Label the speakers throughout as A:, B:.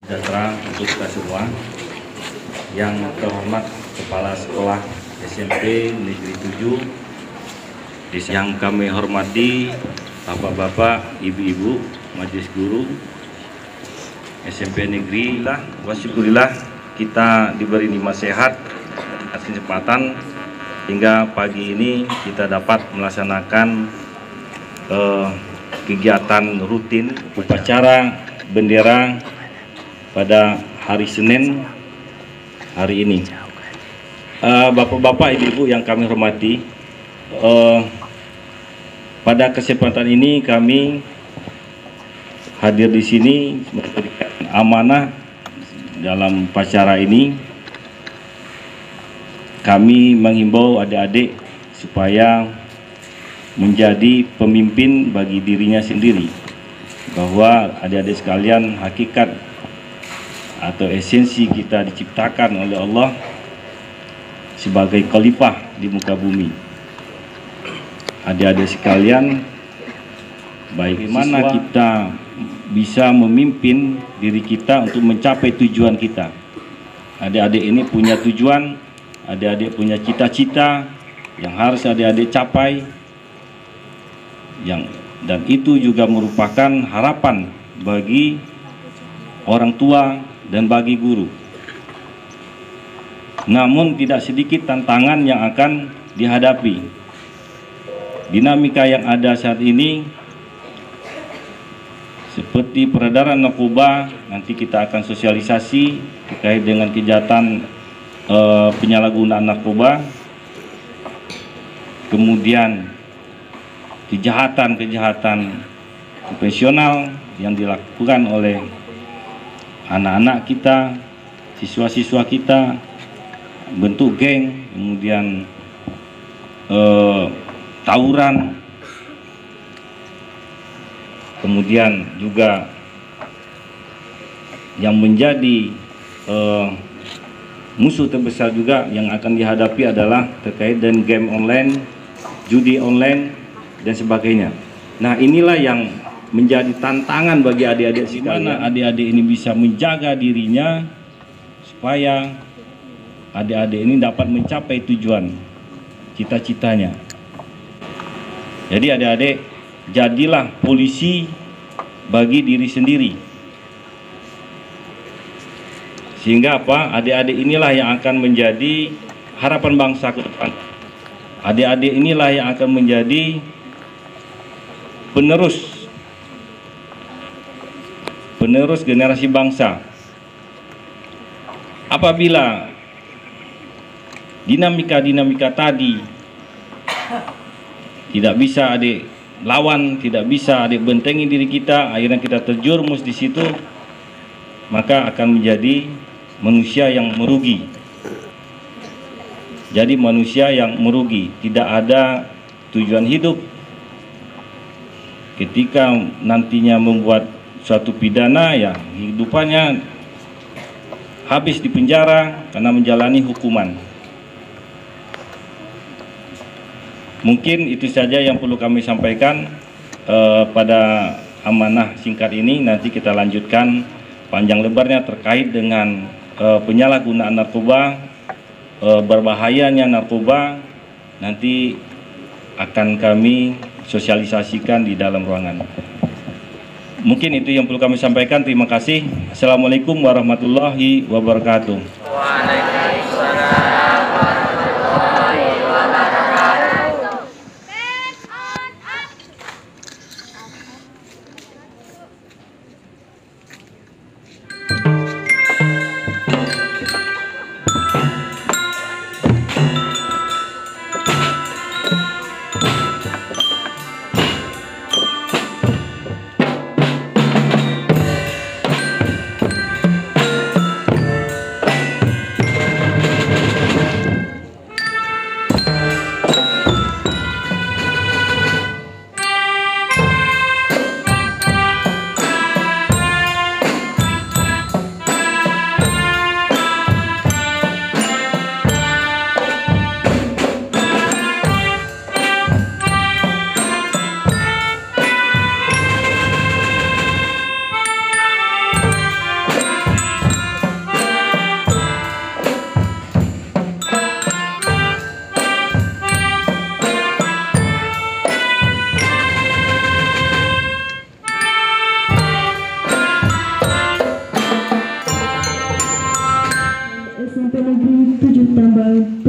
A: Sejahtera untuk kita semua. Yang terhormat Kepala Sekolah SMP Negeri 7, yang kami hormati Bapak-bapak, Ibu-ibu, Majelis Guru SMP Negeri lah. Wasyukurillah kita diberi nikmat sehat atas kesempatan hingga pagi ini kita dapat melaksanakan kegiatan rutin upacara bendera pada hari Senin hari ini. Bapak-bapak, ibu-ibu yang kami hormati, pada kesempatan ini kami hadir di sini memberikan amanah dalam upacara ini. Kami menghimbau adik-adik supaya menjadi pemimpin bagi dirinya sendiri, bahwa adik-adik sekalian, hakikat atau esensi kita diciptakan oleh Allah sebagai khalifah di muka bumi. Adik-adik sekalian, bagaimana kita bisa memimpin diri kita untuk mencapai tujuan kita. Adik-adik ini punya tujuan, adik-adik punya cita-cita yang harus adik-adik capai, dan itu juga merupakan harapan bagi orang tua dan bagi guru. Namun tidak sedikit tantangan yang akan dihadapi. Dinamika yang ada saat ini seperti peredaran narkoba, nanti kita akan sosialisasi terkait dengan kejahatan penyalahgunaan narkoba, kemudian kejahatan konvensional yang dilakukan oleh anak-anak kita, siswa-siswa kita, bentuk geng, kemudian tawuran, kemudian juga yang menjadi musuh terbesar juga yang akan dihadapi adalah terkait dengan game online, judi online, dan sebagainya. Nah, inilah yang menjadi tantangan bagi adik-adik sekalian. Adik-adik ini bisa menjaga dirinya supaya adik-adik ini dapat mencapai tujuan cita-citanya. Jadi adik-adik, jadilah polisi bagi diri sendiri. Sehingga apa? Adik-adik inilah yang akan menjadi harapan bangsa ke depan. Adik-adik inilah yang akan menjadi penerus generasi bangsa. Apabila dinamika tadi tidak bisa adik lawan, tidak bisa adik bentengi diri kita, akhirnya kita terjerumus di situ, maka akan menjadi manusia yang merugi. Jadi manusia yang merugi, tidak ada tujuan hidup. Ketika nantinya membuat suatu pidana, ya hidupannya habis di penjara karena menjalani hukuman. Mungkin itu saja yang perlu kami sampaikan pada amanah singkat ini. Nanti kita lanjutkan panjang lebarnya terkait dengan penyalahgunaan narkoba, berbahayanya narkoba. Nanti akan kami sosialisasikan di dalam ruangan. Mungkin itu yang perlu kami sampaikan. Terima kasih. Assalamualaikum warahmatullahi wabarakatuh.
B: Waalaikumsalam warahmatullahi wabarakatuh.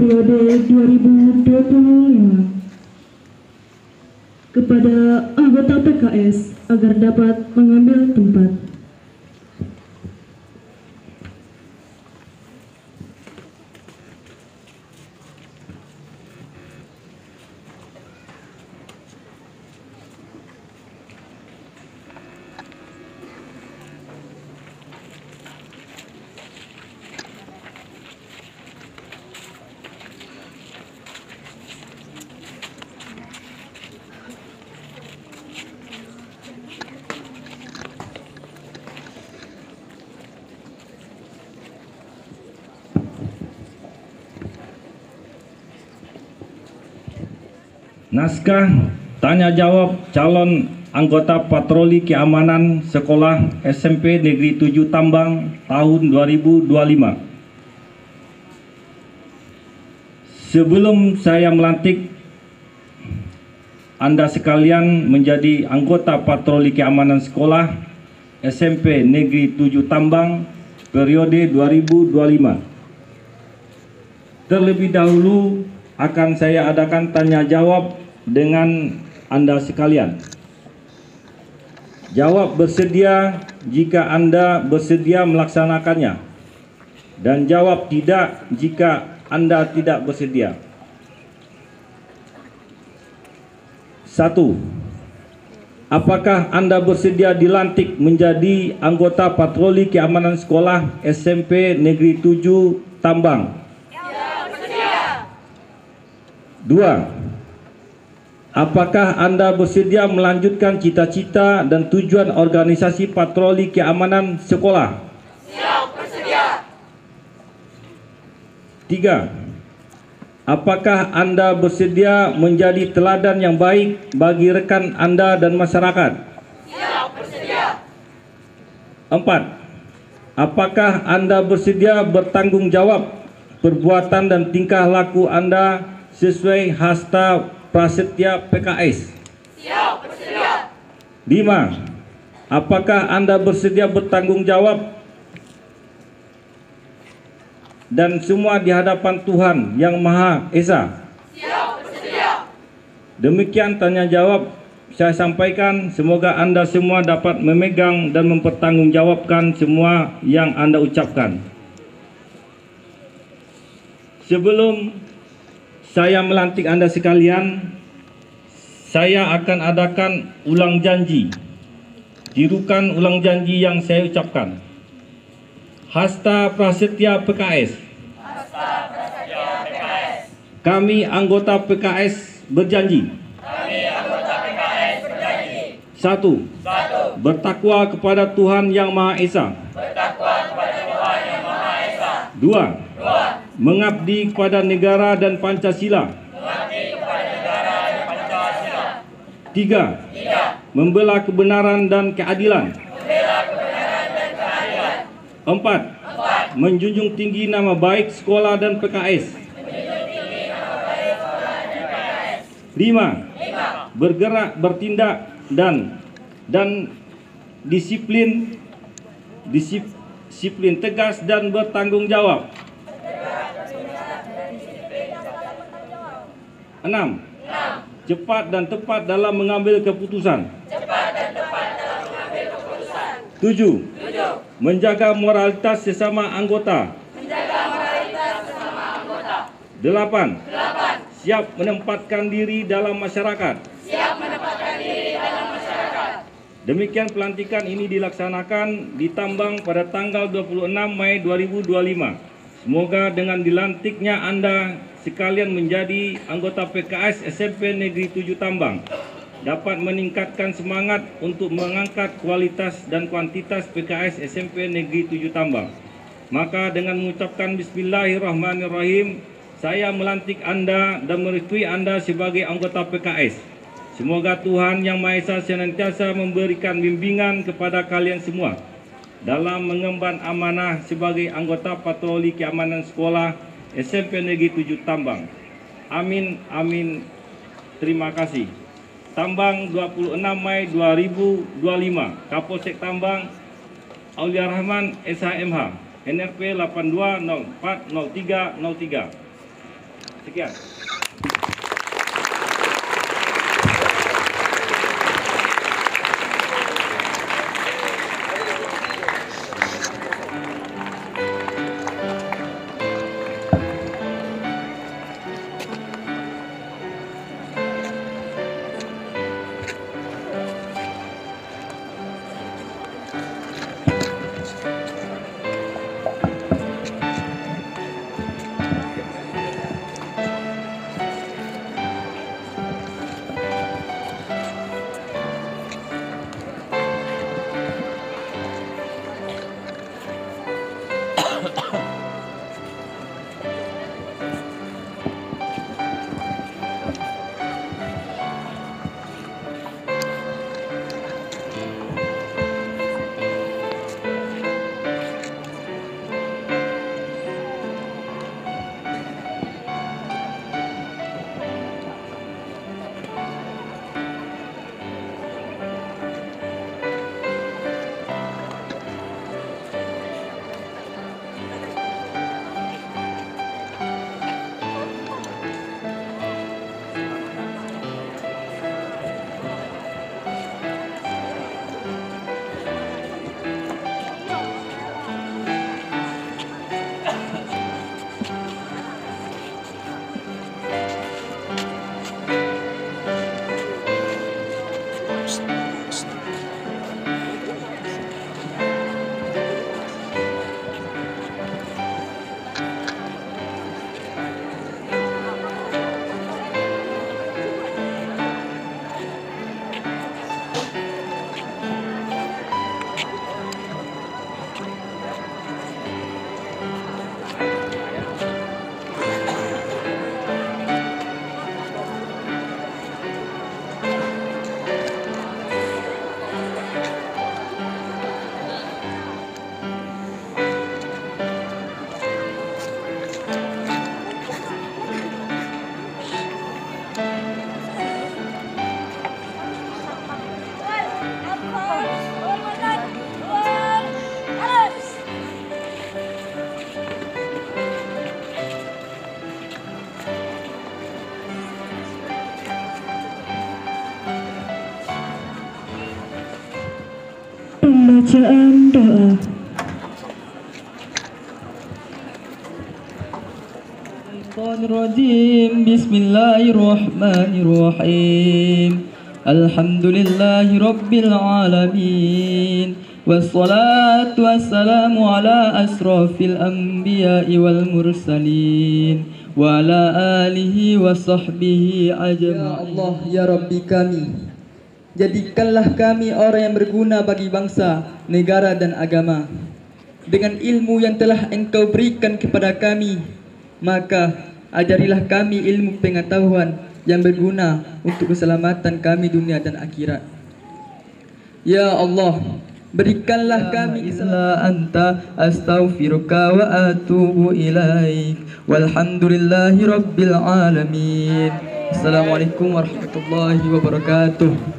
C: periode 2025. Kepada anggota PKS agar dapat mengambil tempat.
A: Naskah tanya jawab calon anggota patroli keamanan sekolah SMP Negeri 7 Tambang tahun 2025. Sebelum saya melantik Anda sekalian menjadi anggota patroli keamanan sekolah SMP Negeri 7 Tambang periode 2025. Terlebih dahulu akan saya adakan tanya jawab dengan Anda sekalian. Jawab bersedia jika Anda bersedia melaksanakannya, dan jawab tidak jika Anda tidak bersedia. 1. Apakah Anda bersedia dilantik menjadi anggota patroli keamanan sekolah SMP Negeri 7 Tambang? 2. Apakah Anda bersedia melanjutkan cita-cita dan tujuan organisasi patroli keamanan sekolah?
B: Siap, bersedia.
A: 3. Apakah Anda bersedia menjadi teladan yang baik bagi rekan Anda dan masyarakat?
B: Siap, bersedia.
A: 4. Apakah Anda bersedia bertanggung jawab perbuatan dan tingkah laku Anda sesuai hasta prasetya PKS?
B: Siap, bersedia.
A: 5. Apakah Anda bersedia bertanggung jawab dan semua di hadapan Tuhan Yang Maha Esa?
B: Siap, bersedia.
A: Demikian tanya jawab saya sampaikan. Semoga Anda semua dapat memegang dan mempertanggungjawabkan semua yang Anda ucapkan. Sebelum saya melantik Anda sekalian, saya akan adakan ulang janji. Tirukan ulang janji yang saya ucapkan. Hasta prasetya PKS. Kami anggota PKS berjanji. 1. Bertakwa kepada Tuhan Yang Maha Esa. 2. Mengabdi kepada negara dan Pancasila. 3. Membela kebenaran dan keadilan. 4. Menjunjung tinggi nama baik sekolah dan PKS. 5. Bergerak, bertindak dan disiplin tegas dan bertanggung jawab. 6. Cepat dan tepat dalam mengambil keputusan. 7. Menjaga moralitas sesama anggota. 8. Siap menempatkan diri dalam masyarakat. Demikian pelantikan ini dilaksanakan di Tambang pada tanggal 26 Mei 2025. Semoga dengan dilantiknya Anda sekalian menjadi anggota PKS SMP Negeri 7 Tambang dapat meningkatkan semangat untuk mengangkat kualitas dan kuantitas PKS SMP Negeri 7 Tambang. Maka dengan mengucapkan Bismillahirrahmanirrahim, saya melantik Anda dan merestui Anda sebagai anggota PKS. Semoga Tuhan Yang Maha Esa senantiasa memberikan bimbingan kepada kalian semua dalam mengemban amanah sebagai anggota patroli keamanan sekolah SMP Negeri 7 Tambang. Amin, amin. Terima kasih. Tambang 26 Mei 2025. Kapolsek Tambang Aulia Rahman SHMH NRP 82040303. Sekian.
C: Pembacaan doa.
D: Rajim. Bismillahirrahmanirrahim. Alhamdulillahi rabbil alamin. Wassalatu wassalamu ala asrafil anbiya'i wal mursalin wa ala alihi wa sahbihi ajma'in. Ya Allah, ya Rabbi kami, jadikanlah kami orang yang berguna bagi bangsa, negara dan agama. Dengan ilmu yang telah Engkau berikan kepada kami, maka ajarilah kami ilmu pengetahuan yang berguna untuk keselamatan kami dunia dan akhirat. Ya Allah, berikanlah kami illa anta astaghfiruka wa atubu ilaik. Walhamdulillahi rabbil alamin. Assalamualaikum warahmatullahi wabarakatuh.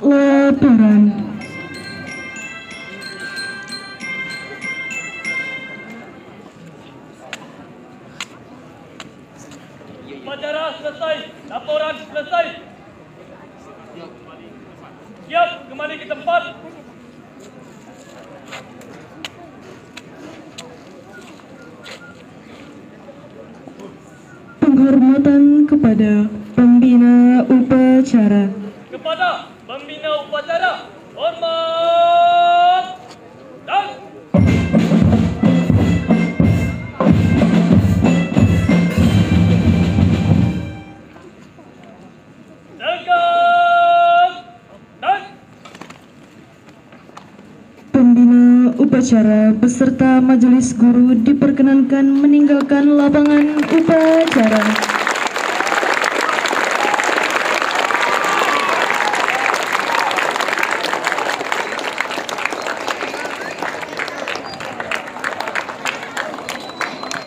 C: Laporan.
E: Upacara selesai, laporan selesai. Siap kembali ke tempat.
C: Penghormatan kepada pembina upacara.
E: Kepada pembina upacara, hormat dan tegak dan
C: Pembina upacara beserta majelis guru diperkenankan meninggalkan lapangan upacara.